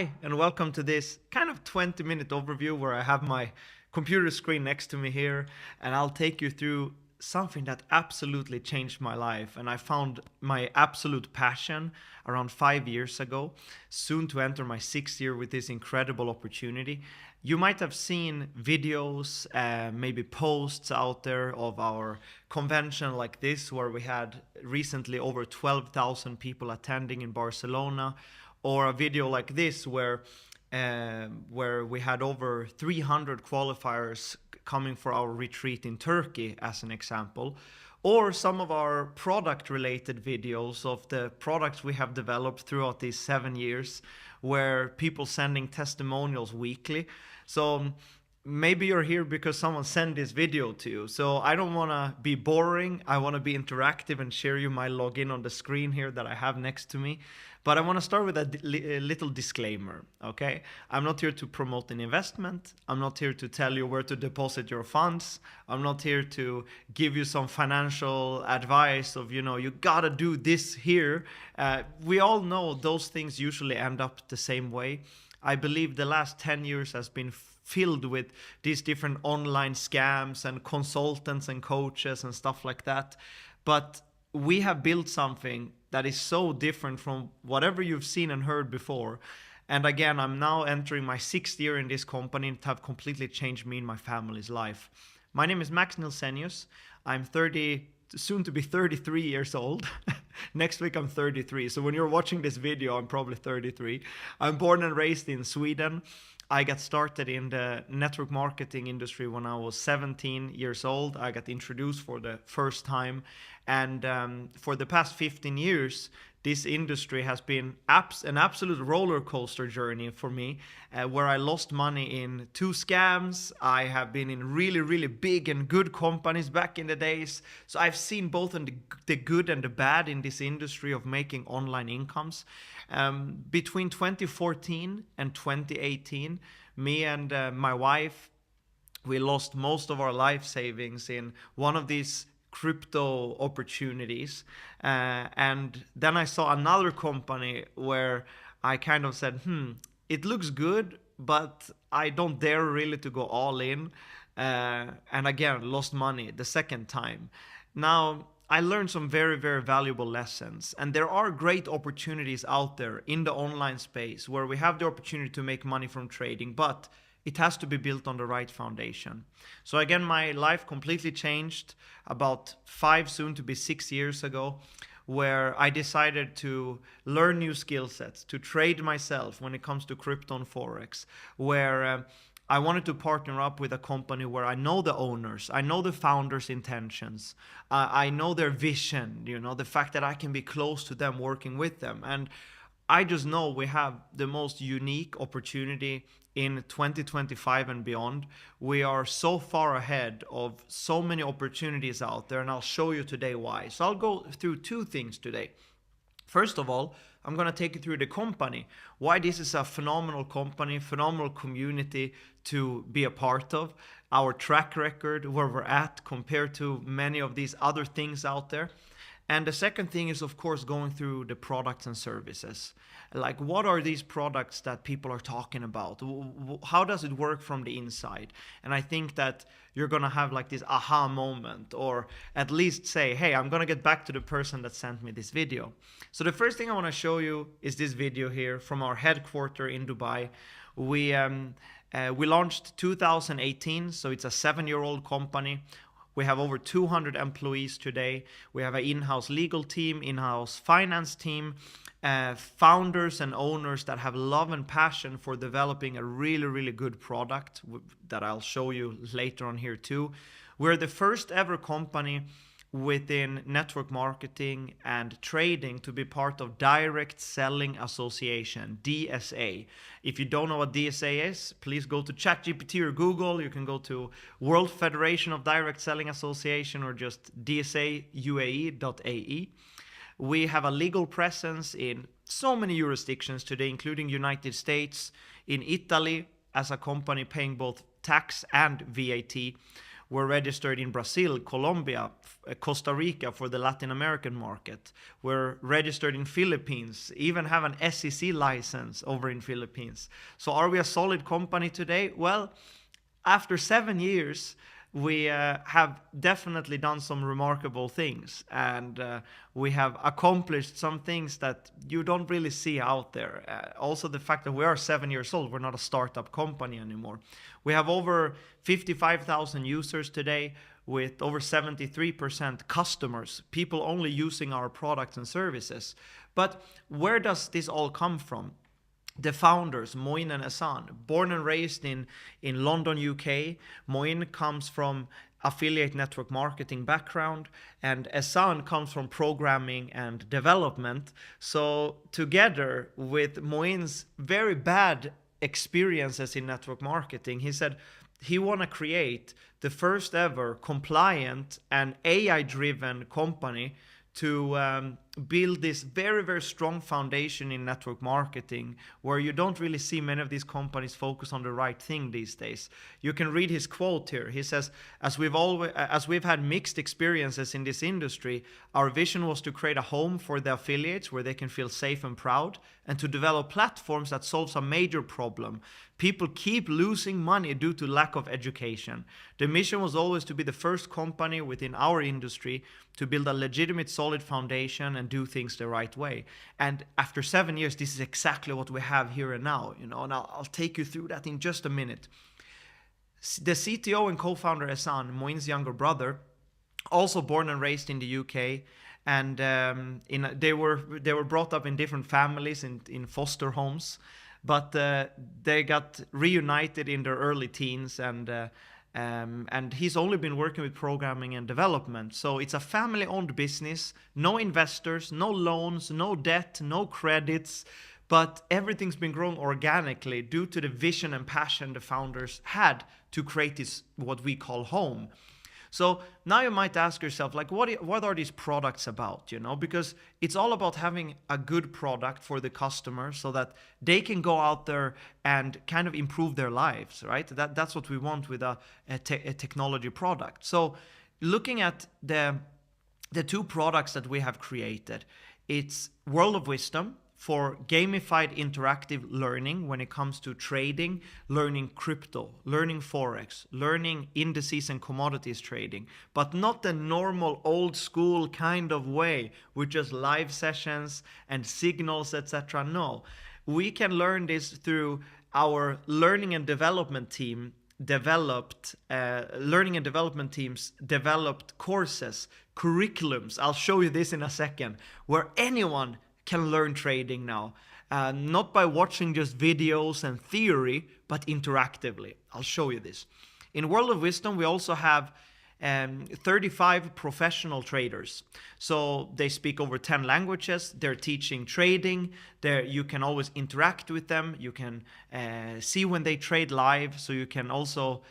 Hi, and welcome to this kind of 20-minute overview where I have my computer screen next to me here, and I'll take you through something that absolutely changed my life. And I found my absolute passion around 5 years ago, soon to enter my sixth year with this incredible opportunity. You might have seen videos, maybe posts out there of our convention like this, where we had recently over 12,000 people attending in Barcelona, or a video like this where we had over 300 qualifiers coming for our retreat in Turkey, as an example, or some of our product related videos of the products we have developed throughout these 7 years, where people sending testimonials weekly. So maybe you're here because someone sent this video to you. So I don't want to be boring. I want to be interactive and share you my login on the screen here that I have next to me. But I want to start with a little disclaimer, okay? I'm not here to promote an investment. I'm not here to tell you where to deposit your funds. I'm not here to give you some financial advice of, you gotta do this here. We all know those things usually end up the same way. I believe the last 10 years has been filled with these different online scams and consultants and coaches and stuff like that. But we have built something that is so different from whatever you've seen and heard before. And again, I'm now entering my sixth year in this company to have completely changed me and my family's life. My name is Max Nilsenius. I'm 30, soon to be 33 years old. Next week I'm 33. So when you're watching this video, I'm probably 33. I'm born and raised in Sweden. I got started in the network marketing industry when I was 17 years old. I got introduced for the first time. And for the past 15 years, this industry has been an absolute roller coaster journey for me, where I lost money in 2 scams. I have been in really, really big and good companies back in the days. So I've seen both the good and the bad in this industry of making online incomes. Between 2014 and 2018, me and my wife, we lost most of our life savings in one of these crypto opportunities. And then I saw another company where I kind of said, it looks good, but I don't dare really to go all in. And again, lost money the second time. Now, I learned some very, very valuable lessons. And there are great opportunities out there in the online space where we have the opportunity to make money from trading, but it has to be built on the right foundation. So again, my life completely changed about 5, soon to be 6 years ago, where I decided to learn new skill sets, to trade myself when it comes to crypto and Forex, where I wanted to partner up with a company where I know the owners, I know the founders' intentions, I know their vision, the fact that I can be close to them, working with them. And I just know we have the most unique opportunity in 2025 and beyond. We are so far ahead of so many opportunities out there, and I'll show you today why. So I'll go through 2 things today. First of all, I'm going to take you through the company, why this is a phenomenal company, phenomenal community to be a part of, our track record, where we're at compared to many of these other things out there. And the second thing is, of course, going through the products and services. Like, what are these products that people are talking about? How does it work from the inside? And I think that you're going to have like this aha moment, or at least say, hey, I'm going to get back to the person that sent me this video. So the first thing I want to show you is this video here from our headquarters in Dubai. We launched 2018, so it's a 7-year-old company. We have over 200 employees today. We have an in-house legal team, in-house finance team, founders and owners that have love and passion for developing a really, really good product that I'll show you later on here too. We're the first ever company within network marketing and trading to be part of Direct Selling Association, DSA. If you don't know what DSA is, please go to ChatGPT or Google. You can go to World Federation of Direct Selling Association or just dsauae.ae. We have a legal presence in so many jurisdictions today, including United States, in Italy as a company paying both tax and VAT. We're registered in Brazil, Colombia, Costa Rica for the Latin American market. We're registered in Philippines, even have an SEC license over in Philippines. So are we a solid company today? Well, after 7 years, we have definitely done some remarkable things, and we have accomplished some things that you don't really see out there. Also, the fact that we are 7 years old, we're not a startup company anymore. We have over 55,000 users today, with over 73% customers, people only using our products and services. But where does this all come from? The founders, Moin and Ehsan, born and raised in London, UK. Moin comes from affiliate network marketing background, and Ehsan comes from programming and development. So together with Moin's very bad experiences in network marketing, he said he want to create the first ever compliant and AI-driven company to build this very, very strong foundation in network marketing, where you don't really see many of these companies focus on the right thing these days. You can read his quote here. He says, as we've had mixed experiences in this industry, our vision was to create a home for the affiliates where they can feel safe and proud, and to develop platforms that solves a major problem. People keep losing money due to lack of education. The mission was always to be the first company within our industry to build a legitimate, solid foundation and do things the right way. And after 7 years, this is exactly what we have here and now, and I'll take you through that in just a minute. The CTO and co-founder Ehsan, Moin's younger brother, also born and raised in the UK, and they were brought up in different families in foster homes, but they got reunited in their early teens, and he's only been working with programming and development. So it's a family-owned business, no investors, no loans, no debt, no credits, but everything's been growing organically due to the vision and passion the founders had to create this, what we call home. So now you might ask yourself, like, what are these products about? Because it's all about having a good product for the customer so that they can go out there and kind of improve their lives, right? That's what we want with a technology product. So looking at the two products that we have created, it's World of Wisdom for gamified interactive learning when it comes to trading, learning crypto, learning forex, learning indices and commodities trading, but not the normal old school kind of way with just live sessions and signals, etc. No, we can learn this through our learning and development team developed courses, curriculums. I'll show you this in a second, where anyone can learn trading now, not by watching just videos and theory, but interactively. I'll show you this. In World of Wisdom, we also have 35 professional traders. So they speak over 10 languages. They're teaching trading. You can always interact with them. You can see when they trade live, so you can also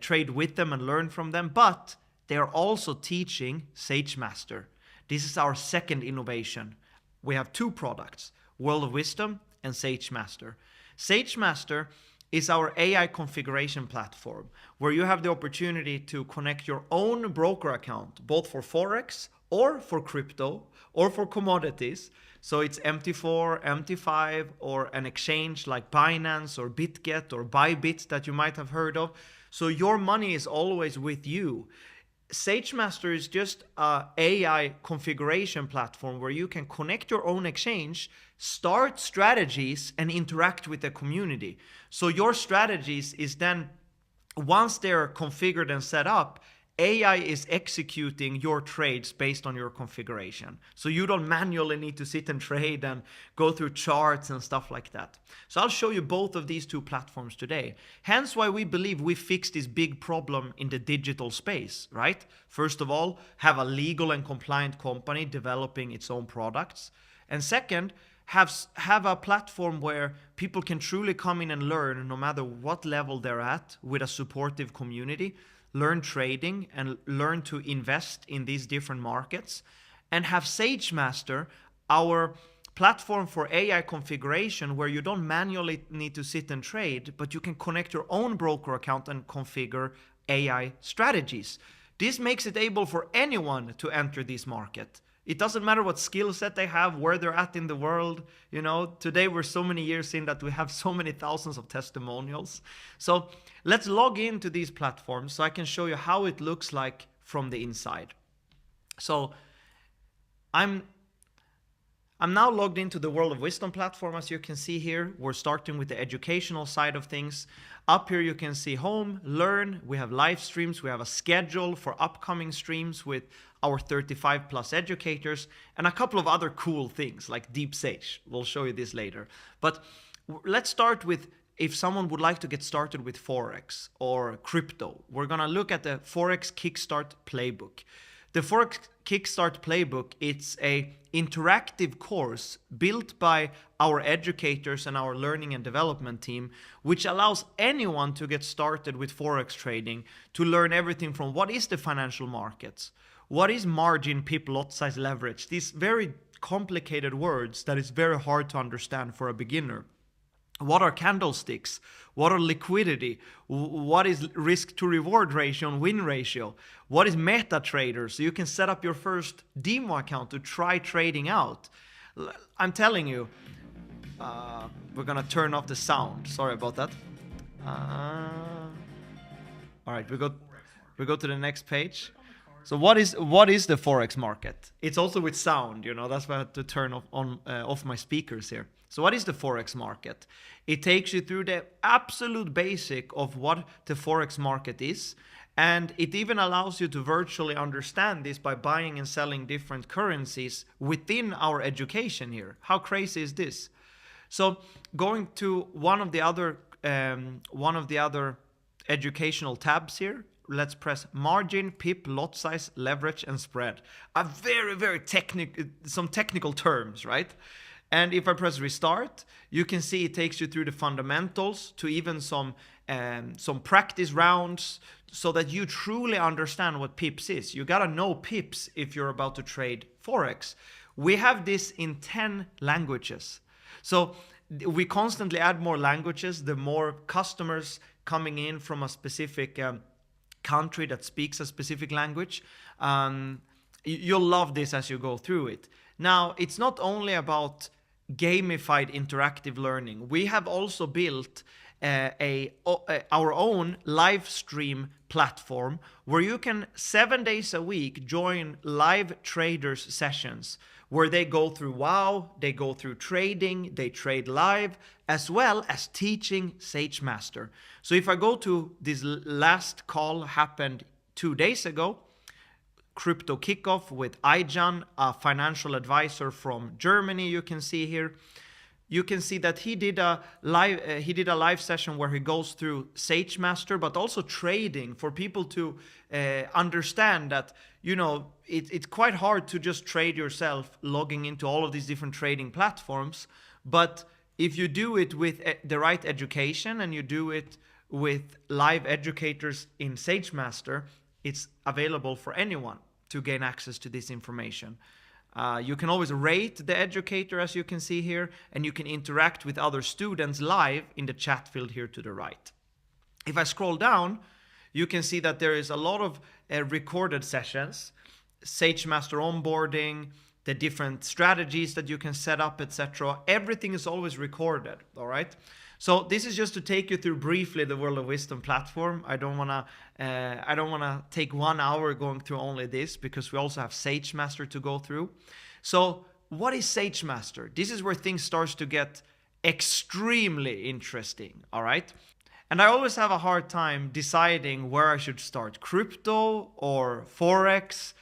trade with them and learn from them. But they're also teaching SageMaster. This is our second innovation. We have two products, World of Wisdom and SageMaster. SageMaster is our AI configuration platform, where you have the opportunity to connect your own broker account, both for Forex or for crypto or for commodities. So it's MT4, MT5, or an exchange like Binance or BitGet or Bybit that you might have heard of. So your money is always with you. SageMaster is just an AI configuration platform where you can connect your own exchange, start strategies, and interact with the community. So your strategies is then, once they're configured and set up, AI is executing your trades based on your configuration. So you don't manually need to sit and trade and go through charts and stuff like that. So I'll show you both of these two platforms today. Hence why we believe we fixed this big problem in the digital space, right? First of all, have a legal and compliant company developing its own products. And second, have a platform where people can truly come in and learn, no matter what level they're at, with a supportive community, learn trading and learn to invest in these different markets, and have SageMaster, our platform for AI configuration, where you don't manually need to sit and trade, but you can connect your own broker account and configure AI strategies. This makes it able for anyone to enter this market. It doesn't matter what skill set they have, where they're at in the world. You know, today we're so many years in that we have so many thousands of testimonials. So let's log into these platforms so I can show you how it looks like from the inside. So I'm now logged into the World of Wisdom platform. As you can see here, we're starting with the educational side of things. Up here you can see home, learn, we have live streams, we have a schedule for upcoming streams with our 35 plus educators, and a couple of other cool things like Deep Sage. We'll show you this later. But let's start with, if someone would like to get started with Forex or crypto, we're gonna look at the Forex Kickstart Playbook. The Forex Kickstart Playbook, it's a interactive course built by our educators and our learning and development team, which allows anyone to get started with Forex trading, to learn everything from what is the financial markets, what is margin, pip, lot size, leverage, these very complicated words that is very hard to understand for a beginner. What are candlesticks? What are liquidity? What is risk to reward ratio and win ratio? What is MetaTrader? So you can set up your first demo account to try trading out. I'm telling you, we're gonna turn off the sound. Sorry about that. All right, we go to the next page. So what is the Forex market? It's also with sound, you know, that's why I had to turn off my speakers here. So what is the Forex market? It takes you through the absolute basic of what the Forex market is. And it even allows you to virtually understand this by buying and selling different currencies within our education here. How crazy is this? So going to one of the other educational tabs here, let's press margin, pip, lot size, leverage, and spread. A very some technical terms, right? And if I press restart, you can see it takes you through the fundamentals to even some practice rounds so that you truly understand what pips is. You gotta know pips if you're about to trade Forex. We have this in 10 languages. So we constantly add more languages, the more customers coming in from a specific country that speaks a specific language. You'll love this as you go through it. Now, it's not only about gamified interactive learning. We have also built our own live stream platform where you can 7 days a week join live traders sessions where they go through WoW, they go through trading, they trade live, as well as teaching SageMaster. So if I go to this last call happened 2 days ago, crypto kickoff with Aijan, a financial advisor from Germany. You can see here. You can see that he did a live session where he goes through SageMaster, but also trading for people to understand that, you know, it's quite hard to just trade yourself logging into all of these different trading platforms. But if you do it with the right education and you do it with live educators in SageMaster, it's available for anyone to gain access to this information. You can always rate the educator, as you can see here, and you can interact with other students live in the chat field here to the right. If I scroll down, you can see that there is a lot of recorded sessions, SageMaster onboarding, the different strategies that you can set up, etc. Everything is always recorded, all right? So this is just to take you through briefly the World of Wisdom platform. I don't wanna take 1 hour going through only this because we also have SageMaster to go through. So what is SageMaster? This is where things starts to get extremely interesting, all right? And I always have a hard time deciding where I should start, crypto or Forex,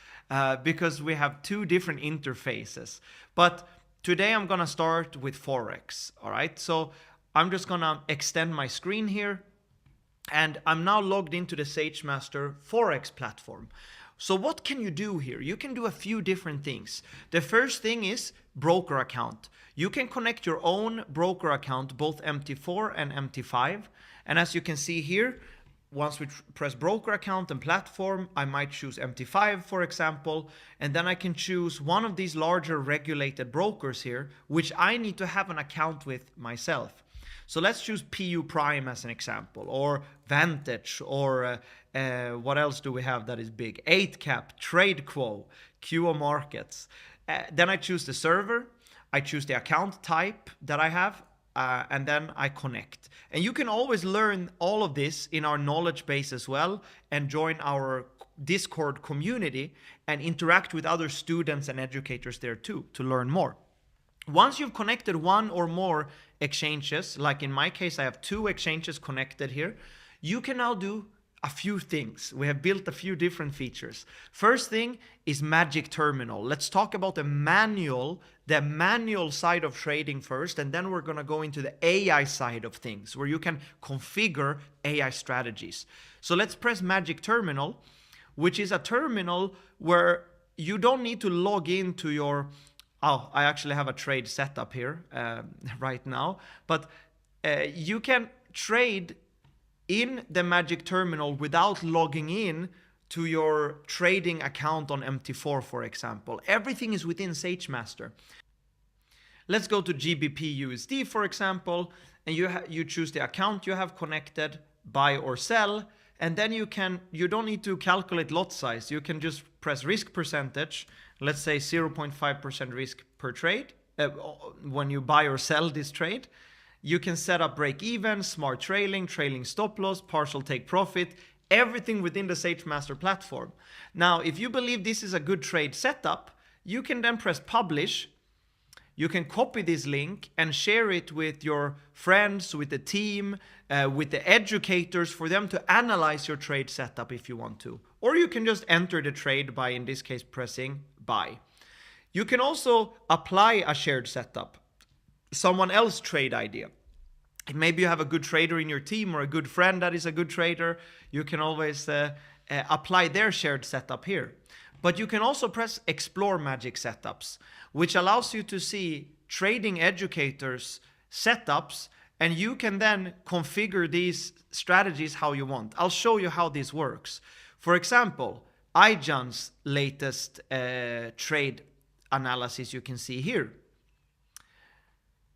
because we have two different interfaces. But today I'm gonna start with Forex, all right? So I'm just gonna extend my screen here, and I'm now logged into the SageMaster Forex platform. So what can you do here? You can do a few different things. The first thing is broker account. You can connect your own broker account, both MT4 and MT5. And as you can see here, once we press broker account and platform, I might choose MT5, for example, and then I can choose one of these larger regulated brokers here, which I need to have an account with myself. So let's choose PU Prime as an example, or Vantage, or What else do we have that is big? 8cap, TradeQuo, QO Markets. Then I choose the server. I choose the account type that I have. And then I connect. And you can always learn all of this in our knowledge base as well, and join our Discord community and interact with other students and educators there too to learn more. Once you've connected one or more exchanges, like in my case, I have 2 exchanges connected here, you can now do a few things. We have built a few different features. First thing is Magic Terminal. Let's talk about the manual side of trading first, and then we're going to go into the AI side of things, where you can configure AI strategies. So let's press Magic Terminal, which is a terminal where you don't need to log into your... Oh, I actually have a trade set up here right now, but you can trade in the Magic Terminal without logging in to your trading account on MT4, for example. Everything is within SageMaster. Let's go to GBP USD, for example, and you choose the account you have connected, buy or sell, and then you don't need to calculate lot size. You can just press risk percentage. Let's say 0.5% risk per trade when you buy or sell this trade. You can set up break even, smart trailing, trailing stop loss, partial take profit, everything within the SageMaster platform. Now, if you believe this is a good trade setup, you can then press publish. You can copy this link and share it with your friends, with the team, with the educators, for them to analyze your trade setup if you want to. Or you can just enter the trade by, in this case, pressing buy. You can also apply a shared setup, someone else's trade idea. Maybe you have a good trader in your team or a good friend that is a good trader. You can always apply their shared setup here. But you can also press Explore Magic Setups, which allows you to see trading educators' setups, and you can then configure these strategies how you want. I'll show you how this works. For example, iJohn's latest trade analysis you can see here.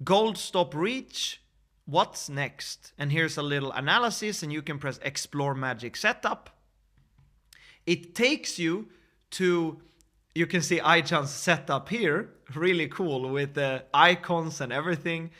Gold stop reach, what's next? And here's a little analysis, and you can press Explore Magic Setup. It takes you to, you can see iJohn's setup here, really cool with the icons and everything.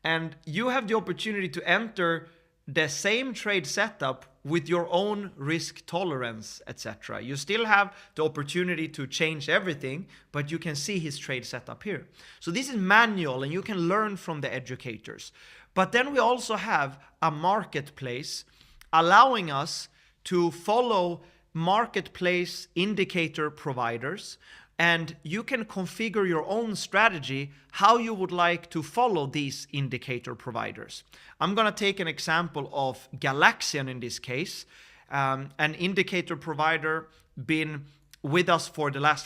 And you have the opportunity to enter the same trade setup with your own risk tolerance, etc. You still have the opportunity to change everything, but you can see his trade setup here. So this is manual, and you can learn from the educators. But then we also have a marketplace allowing us to follow marketplace indicator providers, and you can configure your own strategy how you would like to follow these indicator providers. I'm going to take an example of Galaxian in this case, an indicator provider been with us for the last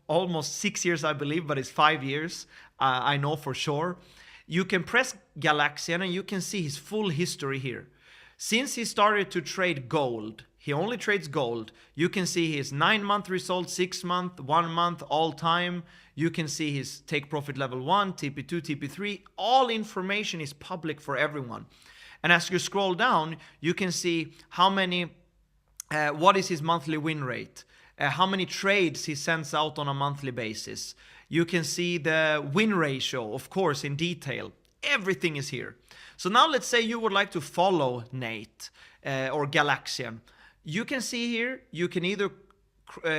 almost 6 years, I believe, but it's 5 years. I know for sure. You can press Galaxian and you can see his full history here. Since he started to trade gold, he only trades gold. You can see his 9-month results, 6-month, 1 month, all time. You can see his take profit level 1, TP2, TP3. All information is public for everyone. And as you scroll down, you can see how many, what is his monthly win rate, how many trades he sends out on a monthly basis. You can see the win ratio, of course, in detail. Everything is here. So now let's say you would like to follow Nate or Galaxian. You can see here, you can either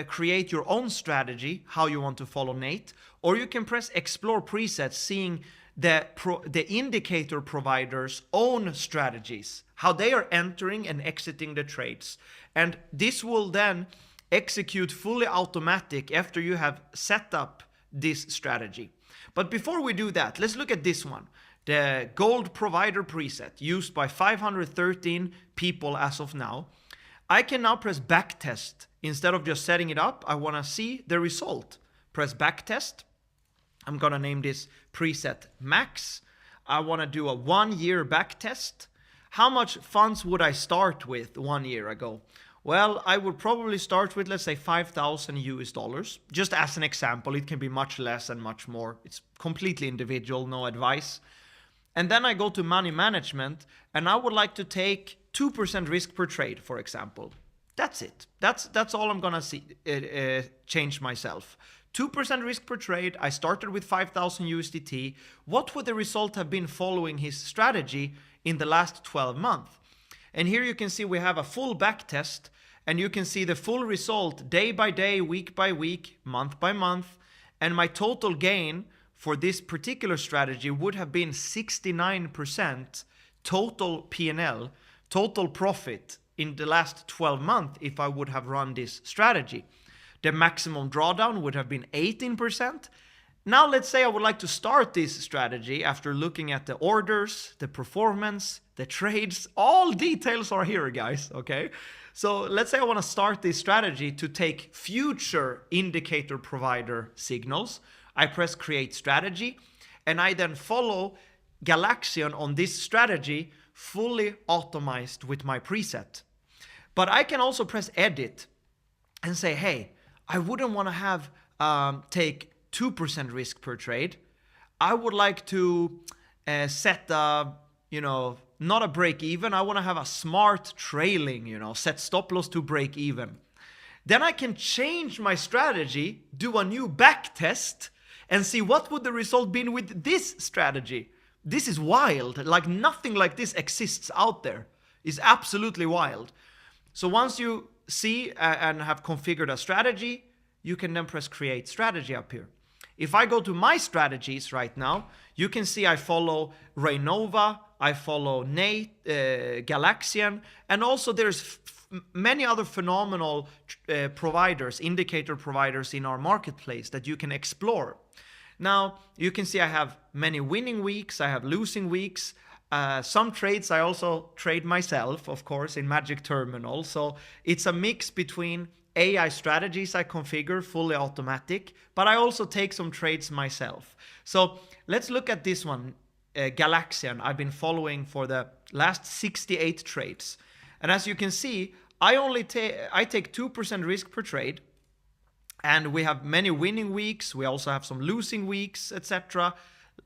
create your own strategy, how you want to follow Nate, or you can press Explore Presets, seeing the indicator providers' own strategies, how they are entering and exiting the trades. And this will then execute fully automatic after you have set up this strategy. But before we do that, let's look at this one. The gold provider preset used by 513 people as of now. I can now press backtest. Instead of just setting it up, I want to see the result. Press backtest. I'm going to name this preset max. I want to do a 1-year backtest. How much funds would I start with 1 year ago? Well, I would probably start with, let's say, $5,000 US. Just as an example, it can be much less and much more. It's completely individual, no advice. And then I go to money management, and I would like to take 2% risk per trade, for example. That's it. That's all I'm gonna see change myself. 2% risk per trade. I started with 5,000 USDT. What would the result have been following his strategy in the last 12 months? And here you can see we have a full back test, and you can see the full result day by day, week by week, month by month. And my total gain for this particular strategy would have been 69% total P&L, total profit in the last 12 months if I would have run this strategy. The maximum drawdown would have been 18%. Now let's say I would like to start this strategy after looking at the orders, the performance, the trades, all details are here, guys, okay? So let's say I want to start this strategy to take future indicator provider signals. I press create strategy, and I then follow Galaxian on this strategy fully optimized with my preset. But I can also press edit and say, hey, I wouldn't want to have take 2% risk per trade. I would like to set not a break even. I want to have a smart trailing, set stop loss to break even. Then I can change my strategy, do a new back test, and see what would the result been with this strategy. This is wild. Like nothing like this exists out there. It's absolutely wild. So once you see and have configured a strategy, you can then press create strategy up here. If I go to my strategies right now, you can see I follow Raynova, I follow Nate, Galaxian, and also there's many other phenomenal providers, indicator providers in our marketplace that you can explore. Now, you can see I have many winning weeks, I have losing weeks. Some trades I also trade myself, of course, in Magic Terminal. So it's a mix between AI strategies I configure fully automatic, but I also take some trades myself. So let's look at this one, Galaxian. I've been following for the last 68 trades. And as you can see, I take 2% risk per trade. And we have many winning weeks. We also have some losing weeks, etc.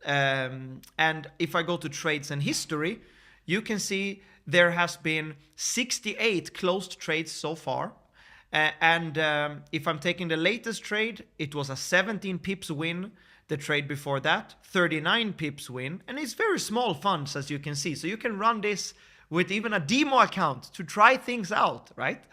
And if I go to trades and history, you can see there has been 68 closed trades so far. If I'm taking the latest trade, it was a 17 pips win. The trade before that, 39 pips win. And it's very small funds, as you can see. So you can run this with even a demo account to try things out, right?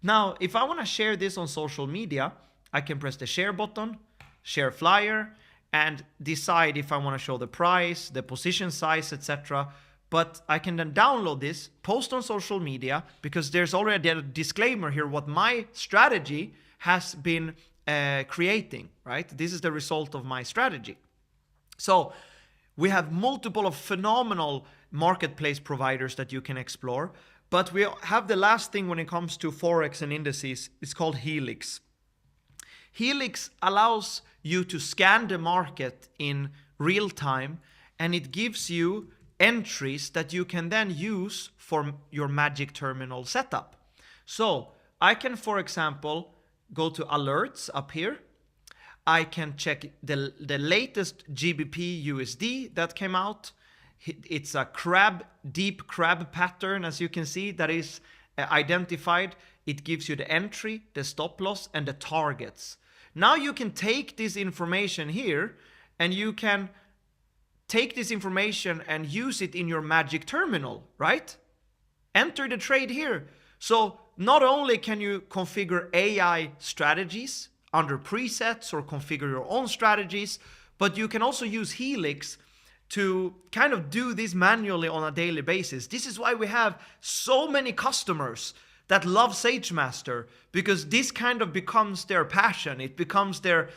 Now, if I want to share this on social media, I can press the share button, share flyer, and decide if I want to show the price, the position size, etc. But I can then download this, post on social media, because there's already a disclaimer here what my strategy has been creating, right? This is the result of my strategy. So we have multiple of phenomenal marketplace providers that you can explore, but we have the last thing when it comes to Forex and indices. It's called Helix. Helix allows you to scan the market in real time, and it gives you entries that you can then use for your Magic Terminal setup. So I can, for example, go to alerts up here. I can check the latest GBP USD that came out. It's a deep crab pattern, as you can see, that is identified. It gives you the entry, the stop loss, and the targets. Now you can take this information here, and you can take this information and use it in your Magic Terminal, right? Enter the trade here. So not only can you configure AI strategies under presets or configure your own strategies, but you can also use Helix to kind of do this manually on a daily basis. This is why we have so many customers that love SageMaster, because this kind of becomes their passion. It becomes their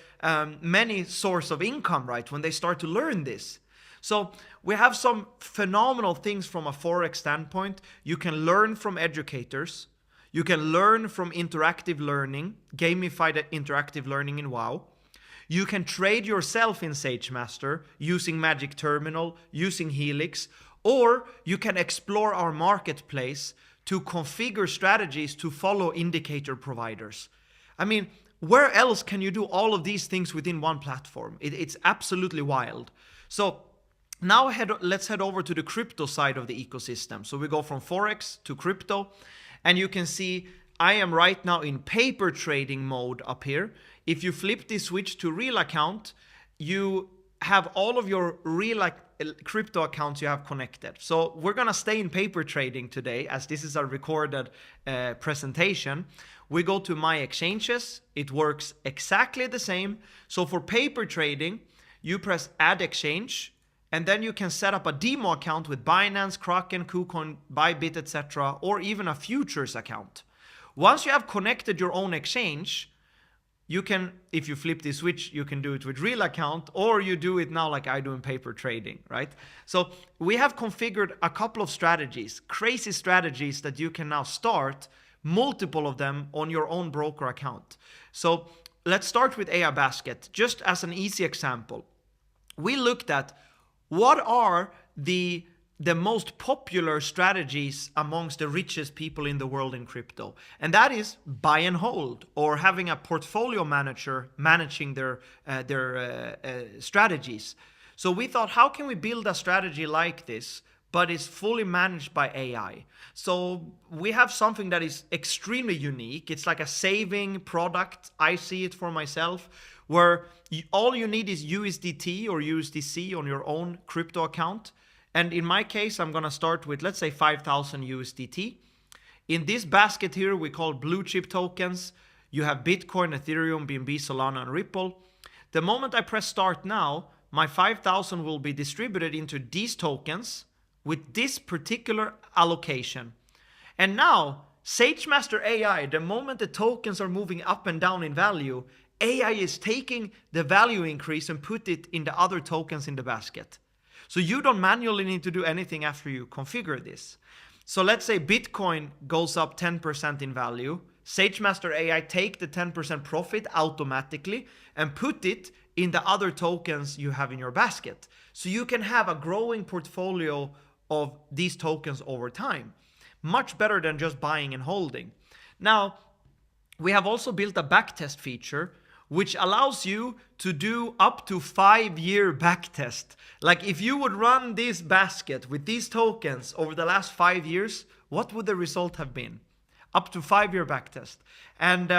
many source of income, right, when they start to learn this. So we have some phenomenal things from a Forex standpoint. You can learn from educators. You can learn from interactive learning, gamified interactive learning in WoW. You can trade yourself in SageMaster using Magic Terminal, using Helix, or you can explore our marketplace to configure strategies to follow indicator providers. I mean, where else can you do all of these things within one platform? It's absolutely wild. So now let's head over to the crypto side of the ecosystem. So we go from Forex to crypto, and you can see I am right now in paper trading mode up here. If you flip this switch to real account, you have all of your real crypto accounts you have connected. So we're gonna stay in paper trading today, as this is a recorded presentation. We go to my exchanges. It works exactly the same. So for paper trading, you press add exchange, and then you can set up a demo account with Binance, Kraken, KuCoin, Bybit, etc., or even a futures account. Once you have connected your own exchange, you can, if you flip this switch, you can do it with real account, or you do it now like I do in paper trading, right? So we have configured a couple of strategies, crazy strategies that you can now start, multiple of them on your own broker account. So let's start with AI Basket, just as an easy example. We looked at what are the most popular strategies amongst the richest people in the world in crypto. And that is buy and hold, or having a portfolio manager managing their strategies. So we thought, how can we build a strategy like this, but it's fully managed by AI? So we have something that is extremely unique. It's like a saving product. I see it for myself, where all you need is USDT or USDC on your own crypto account. And in my case, I'm gonna start with, let's say, 5,000 USDT. In this basket here, we call blue chip tokens. You have Bitcoin, Ethereum, BNB, Solana, and Ripple. The moment I press start now, my 5,000 will be distributed into these tokens with this particular allocation. And now, SageMaster AI, the moment the tokens are moving up and down in value, AI is taking the value increase and put it in the other tokens in the basket. So you don't manually need to do anything after you configure this. So let's say Bitcoin goes up 10% in value. SageMaster AI take the 10% profit automatically and put it in the other tokens you have in your basket. So you can have a growing portfolio of these tokens over time. Much better than just buying and holding. Now, we have also built a backtest feature which allows you to do up to 5-year backtest. Like if you would run this basket with these tokens over the last 5 years, what would the result have been? Up to 5-year backtest. And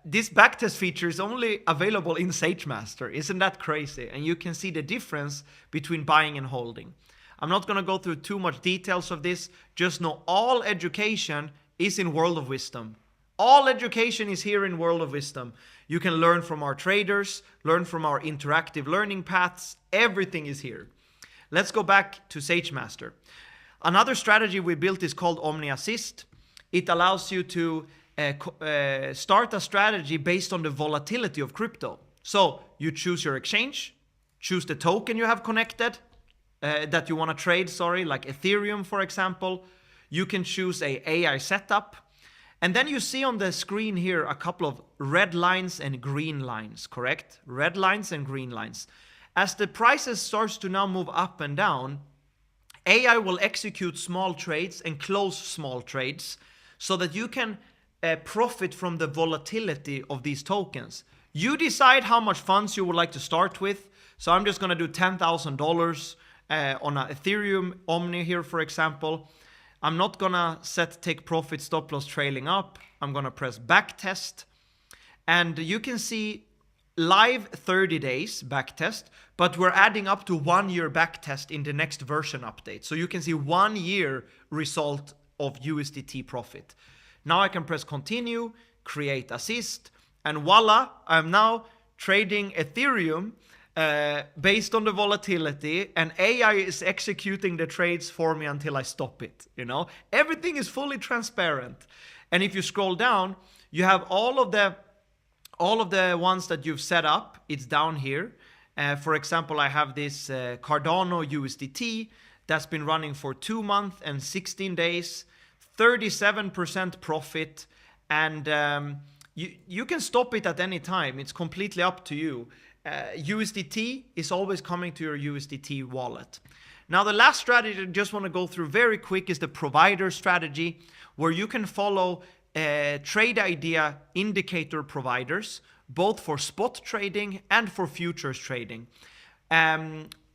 this backtest feature is only available in SageMaster. Isn't that crazy? And you can see the difference between buying and holding. I'm not gonna go through too much details of this. Just know all education is in World of Wisdom. All education is here in World of Wisdom. You can learn from our traders, learn from our interactive learning paths. Everything is here. Let's go back to SageMaster. Another strategy we built is called Omni Assist. It allows you to start a strategy based on the volatility of crypto. So you choose your exchange, choose the token you have connected, that you want to trade, like Ethereum, for example. You can choose a AI setup. And then you see on the screen here a couple of red lines and green lines, correct? Red lines and green lines. As the prices starts to now move up and down, AI will execute small trades and close small trades so that you can profit from the volatility of these tokens. You decide how much funds you would like to start with. So I'm just gonna do $10,000 on an Ethereum Omni here, for example. I'm not gonna set take profit stop loss trailing up. I'm gonna press back test. And you can see live 30 days back test, but we're adding up to 1 year back test in the next version update. So you can see 1 year result of USDT profit. Now I can press continue, create assist, and voila, I'm now trading Ethereum based on the volatility, and AI is executing the trades for me until I stop it. Everything is fully transparent. And if you scroll down, you have all of the ones that you've set up. It's down here. For example, I have this Cardano USDT that's been running for 2 months and 16 days, 37% profit, and you can stop it at any time. It's completely up to you. USDT is always coming to your USDT wallet. Now, the last strategy I just want to go through very quick is the provider strategy, where you can follow trade idea indicator providers, both for spot trading and for futures trading.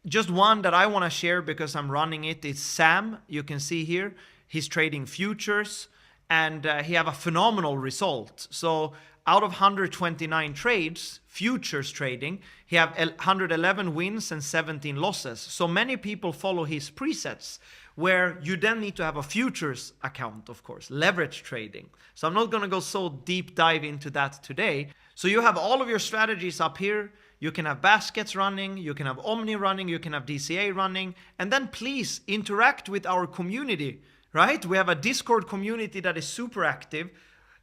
Just one that I want to share because I'm running it is Sam. You can see here, he's trading futures. and he have a phenomenal result. So out of 129 trades, futures trading, he have 111 wins and 17 losses. So many people follow his presets, where you then need to have a futures account, of course, leverage trading. So I'm not going to go so deep dive into that today. So you have all of your strategies up here. You can have baskets running, you can have Omni running, you can have DCA running, and then please interact with our community, right? We have a Discord community that is super active.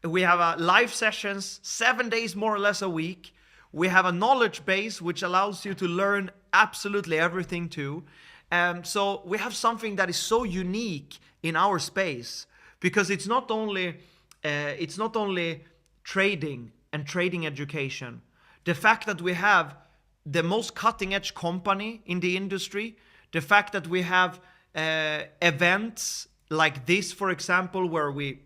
We have live sessions 7 days more or less a week. We have a knowledge base which allows you to learn absolutely everything too. So we have something that is so unique in our space, because it's not only trading and trading education. The fact that we have the most cutting edge company in the industry, the fact that we have events like this, for example, where we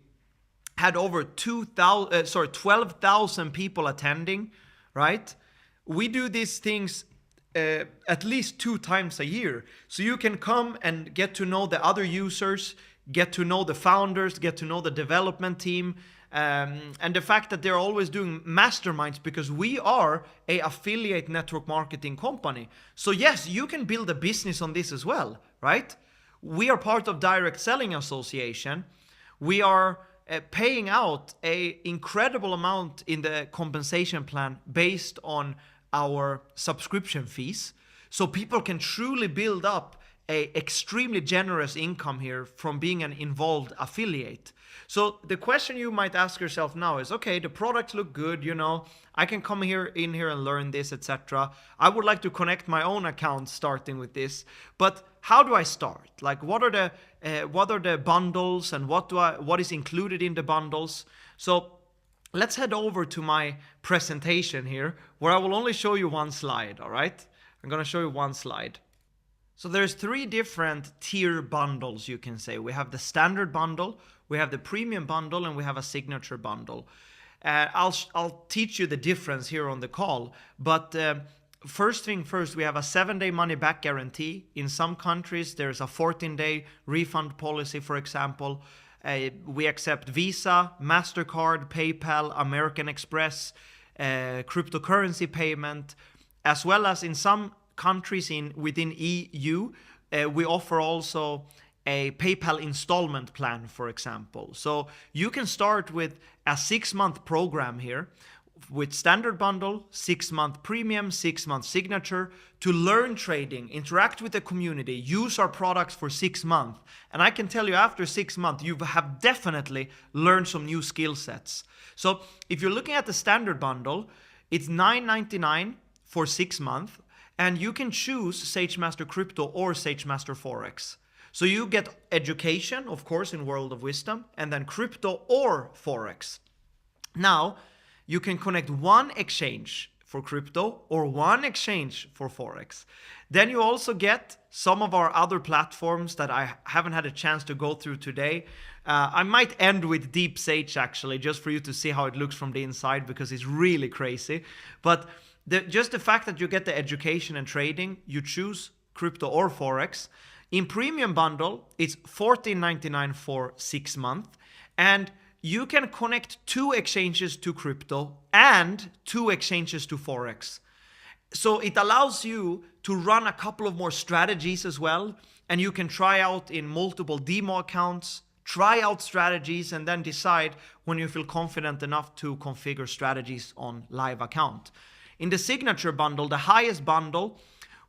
had over 12,000 people attending, right? We do these things at least 2 times a year. So you can come and get to know the other users, get to know the founders, get to know the development team, and the fact that they're always doing masterminds, because we are a affiliate network marketing company. So yes, you can build a business on this as well, right? We are part of Direct Selling Association. We are paying out a incredible amount in the compensation plan based on our subscription fees. So people can truly build up a extremely generous income here from being an involved affiliate. So the question you might ask yourself now is, okay, the products look good, you know, I can come in here and learn this, etc. I would like to connect my own account starting with this, but how do I start? Like, what are the bundles, and what is included in the bundles? So let's head over to my presentation here, where I will only show you one slide, all right? I'm gonna show you one slide. So there's 3 different tier bundles, you can say. We have the standard bundle, we have the premium bundle, and we have a signature bundle. I'll teach you the difference here on the call, but first thing first, we have a 7-day money back guarantee. In some countries, there's a 14-day refund policy, for example. We accept Visa, MasterCard, PayPal, American Express, cryptocurrency payment, as well as in some countries within EU, we offer also a PayPal installment plan, for example. So you can start with a 6-month program here with standard bundle, 6-month premium, 6-month signature, to learn trading, interact with the community, use our products for 6 months. And I can tell you, after 6 months, you have definitely learned some new skill sets. So if you're looking at the standard bundle, it's $9.99 for 6 months, and you can choose SageMaster Crypto or SageMaster Forex. So you get education, of course, in World of Wisdom, and then crypto or Forex. Now, you can connect one exchange for crypto or one exchange for Forex. Then you also get some of our other platforms that I haven't had a chance to go through today. I might end with Deep Sage, actually, just for you to see how it looks from the inside, because it's really crazy. But just the fact that you get the education and trading, you choose crypto or Forex. In premium bundle, it's $14.99 for 6 months, and you can connect 2 exchanges to crypto and 2 exchanges to Forex. So it allows you to run a couple of more strategies as well, and you can try out in multiple demo accounts, try out strategies, and then decide when you feel confident enough to configure strategies on live account. In the signature bundle, the highest bundle,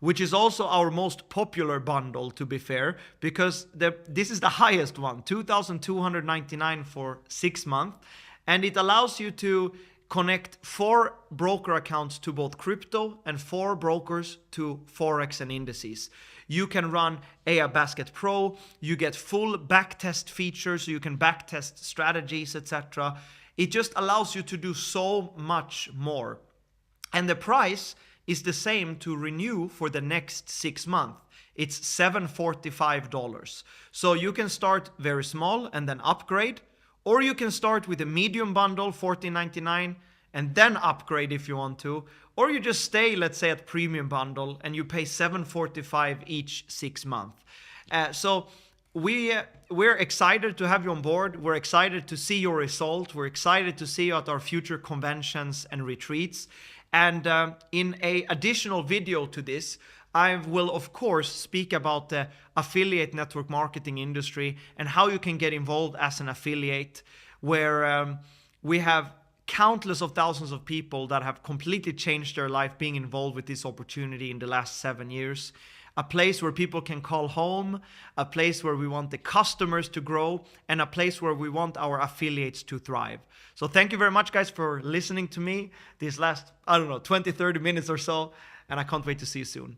which is also our most popular bundle, to be fair, because this is the highest one, $2,299 for 6 months, and it allows you to connect 4 broker accounts to both crypto and 4 brokers to Forex and indices. You can run AI Basket Pro, you get full backtest features, so you can backtest strategies, etc. It just allows you to do so much more. And the price is the same to renew for the next 6 months. It's $745. So you can start very small and then upgrade, or you can start with a medium bundle, $14.99, and then upgrade if you want to, or you just stay, let's say, at premium bundle and you pay $745 each 6 months. So we're excited to have you on board. We're excited to see your result. We're excited to see you at our future conventions and retreats. And in a additional video to this, I will of course speak about the affiliate network marketing industry and how you can get involved as an affiliate, where we have countless of thousands of people that have completely changed their life being involved with this opportunity in the last 7 years. A place where people can call home, a place where we want the customers to grow, and a place where we want our affiliates to thrive. So thank you very much, guys, for listening to me these last, 20, 30 minutes or so, and I can't wait to see you soon.